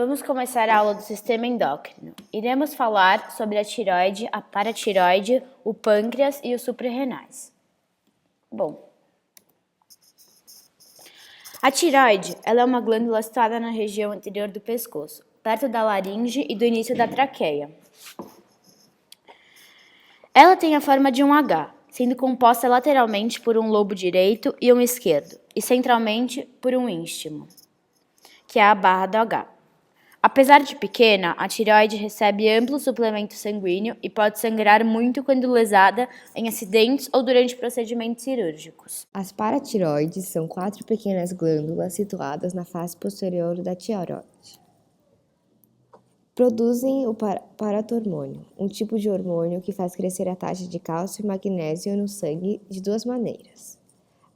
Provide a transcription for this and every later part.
Vamos começar a aula do sistema endócrino. Iremos falar sobre a tireoide, a paratireoide, o pâncreas e os suprarrenais. Bom, a tireoide ela é uma glândula situada na região anterior do pescoço, perto da laringe e do início da traqueia. Ela tem a forma de um H, sendo composta lateralmente por um lobo direito e um esquerdo, e centralmente por um istmo, que é a barra do H. Apesar de pequena, a tireoide recebe amplo suplemento sanguíneo e pode sangrar muito quando lesada em acidentes ou durante procedimentos cirúrgicos. As paratireoides são 4 pequenas glândulas situadas na face posterior da tireoide. Produzem o paratormônio, um tipo de hormônio que faz crescer a taxa de cálcio e magnésio no sangue de duas maneiras.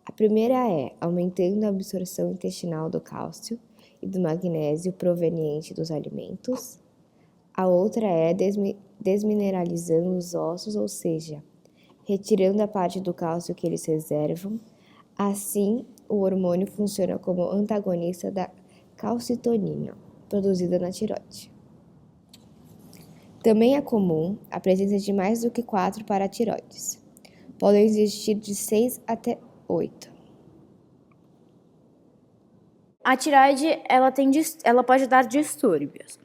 A primeira é aumentando a absorção intestinal do cálcio e do magnésio proveniente dos alimentos. A outra é desmineralizando os ossos, ou seja, retirando a parte do cálcio que eles reservam. Assim, o hormônio funciona como antagonista da calcitonina, produzida na tireoide. Também é comum a presença de mais do que 4 paratireoides. Podem existir de 6 até 8. A tireoide ela pode dar distúrbios.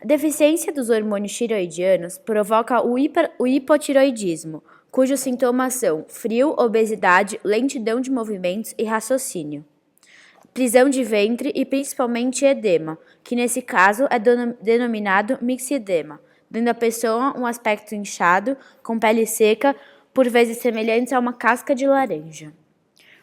A deficiência dos hormônios tireoidianos provoca o hipotireoidismo, cujos sintomas são frio, obesidade, lentidão de movimentos e raciocínio, prisão de ventre e principalmente edema, que nesse caso é denominado mixedema, dando à pessoa um aspecto inchado, com pele seca, por vezes semelhante a uma casca de laranja.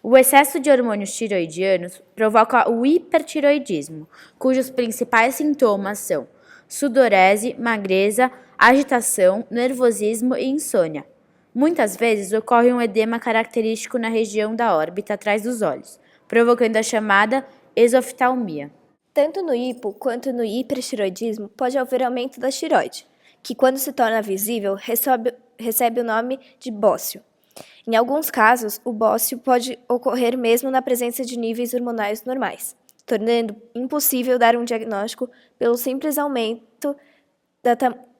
O excesso de hormônios tireoidianos provoca o hipertireoidismo, cujos principais sintomas são sudorese, magreza, agitação, nervosismo e insônia. Muitas vezes ocorre um edema característico na região da órbita atrás dos olhos, provocando a chamada exoftalmia. Tanto no hipo quanto no hipertireoidismo pode haver aumento da tireoide, que quando se torna visível recebe o nome de bócio. Em alguns casos, o bócio pode ocorrer mesmo na presença de níveis hormonais normais, tornando impossível dar um diagnóstico pelo simples aumento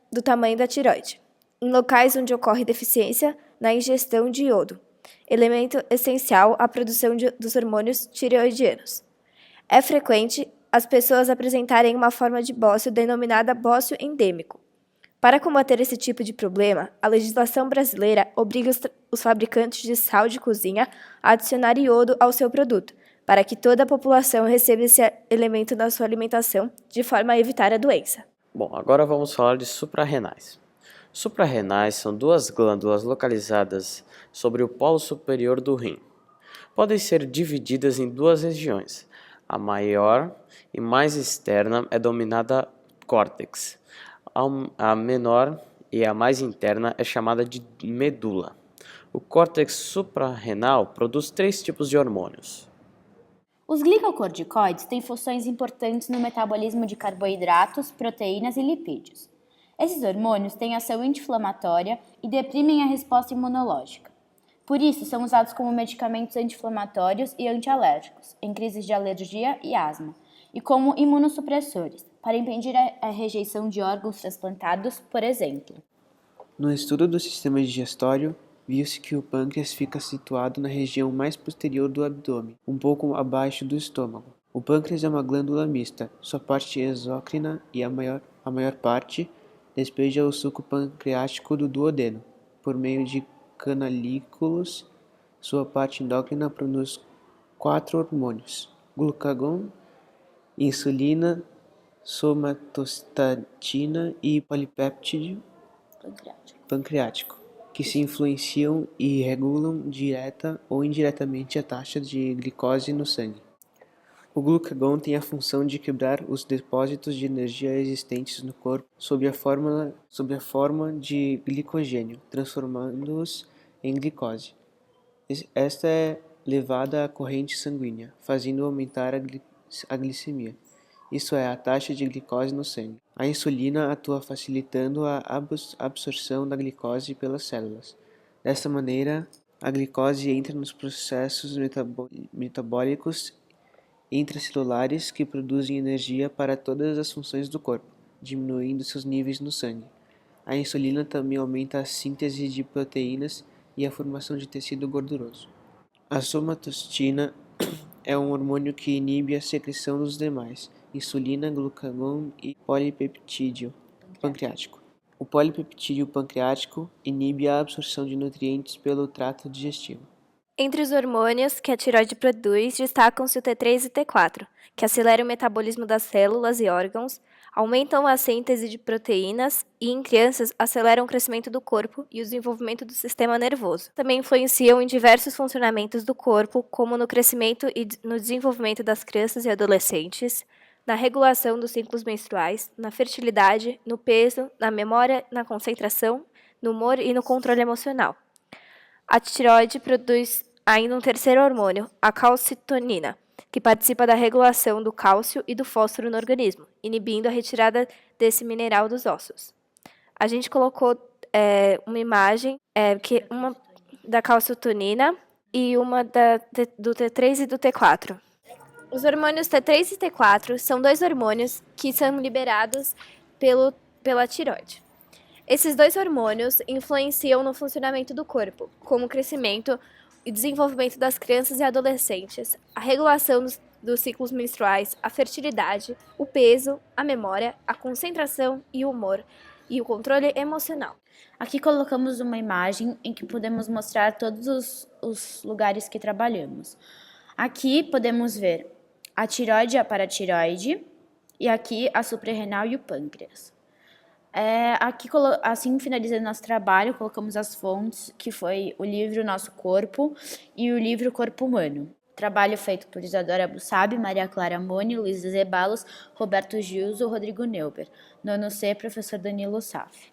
do tamanho da tireoide. Em locais onde ocorre deficiência na ingestão de iodo, elemento essencial à produção dos hormônios tireoidianos. É frequente as pessoas apresentarem uma forma de bócio denominada bócio endêmico. Para combater esse tipo de problema, a legislação brasileira obriga os fabricantes de sal de cozinha a adicionar iodo ao seu produto, para que toda a população receba esse elemento na sua alimentação, de forma a evitar a doença. Bom, agora vamos falar de suprarrenais. Suprarrenais são duas glândulas localizadas sobre o polo superior do rim. Podem ser divididas em duas regiões. A maior e mais externa é denominada córtex. A menor e a mais interna é chamada de medula. O córtex suprarrenal produz 3 tipos de hormônios. Os glicocorticoides têm funções importantes no metabolismo de carboidratos, proteínas e lipídios. Esses hormônios têm ação anti-inflamatória e deprimem a resposta imunológica. Por isso, são usados como medicamentos anti-inflamatórios e antialérgicos, em crises de alergia e asma, e como imunossupressores, para impedir a rejeição de órgãos transplantados, por exemplo. No estudo do sistema digestório, viu-se que o pâncreas fica situado na região mais posterior do abdômen, um pouco abaixo do estômago. O pâncreas é uma glândula mista, sua parte exócrina e a maior parte despeja o suco pancreático do duodeno. Por meio de canalículos, sua parte endócrina produz 4 hormônios: glucagon, insulina, somatostatina e polipéptido pancreático, que se influenciam e regulam direta ou indiretamente a taxa de glicose no sangue. O glucagon tem a função de quebrar os depósitos de energia existentes no corpo sob a forma de glicogênio, transformando-os em glicose. Esta é levada à corrente sanguínea, fazendo aumentar a glicemia, isto é, a taxa de glicose no sangue. A insulina atua facilitando a absorção da glicose pelas células. Desta maneira, a glicose entra nos processos metabólicos intracelulares que produzem energia para todas as funções do corpo, diminuindo seus níveis no sangue. A insulina também aumenta a síntese de proteínas e a formação de tecido gorduroso. A somatostina é um hormônio que inibe a secreção dos demais, insulina, glucagon e polipeptídeo pancreático. O polipeptídeo pancreático inibe a absorção de nutrientes pelo trato digestivo. Entre os hormônios que a tireoide produz, destacam-se o T3 e o T4, que aceleram o metabolismo das células e órgãos, aumentam a síntese de proteínas e, em crianças, aceleram o crescimento do corpo e o desenvolvimento do sistema nervoso. Também influenciam em diversos funcionamentos do corpo, como no crescimento e no desenvolvimento das crianças e adolescentes, na regulação dos ciclos menstruais, na fertilidade, no peso, na memória, na concentração, no humor e no controle emocional. A tireoide produz ainda um terceiro hormônio, a calcitonina, que participa da regulação do cálcio e do fósforo no organismo, inibindo a retirada desse mineral dos ossos. A gente colocou uma imagem uma da calcitonina e uma do T3 e do T4. Os hormônios T3 e T4 são dois hormônios que são liberados pela tireoide. Esses dois hormônios influenciam no funcionamento do corpo, como o crescimento e desenvolvimento das crianças e adolescentes, a regulação dos ciclos menstruais, a fertilidade, o peso, a memória, a concentração e o humor, e o controle emocional. Aqui colocamos uma imagem em que podemos mostrar todos os lugares que trabalhamos. Aqui podemos ver a tireoide e a paratireoide, e aqui a suprarrenal e o pâncreas. Aqui, assim, finalizando nosso trabalho, colocamos as fontes, que foi o livro Nosso Corpo e o livro Corpo Humano. Trabalho feito por Isadora Bussabi, Maria Clara Moni, Luísa Zeballos, Roberto Gilzo, Rodrigo Neuber. Nono C, professor Danilo Saf.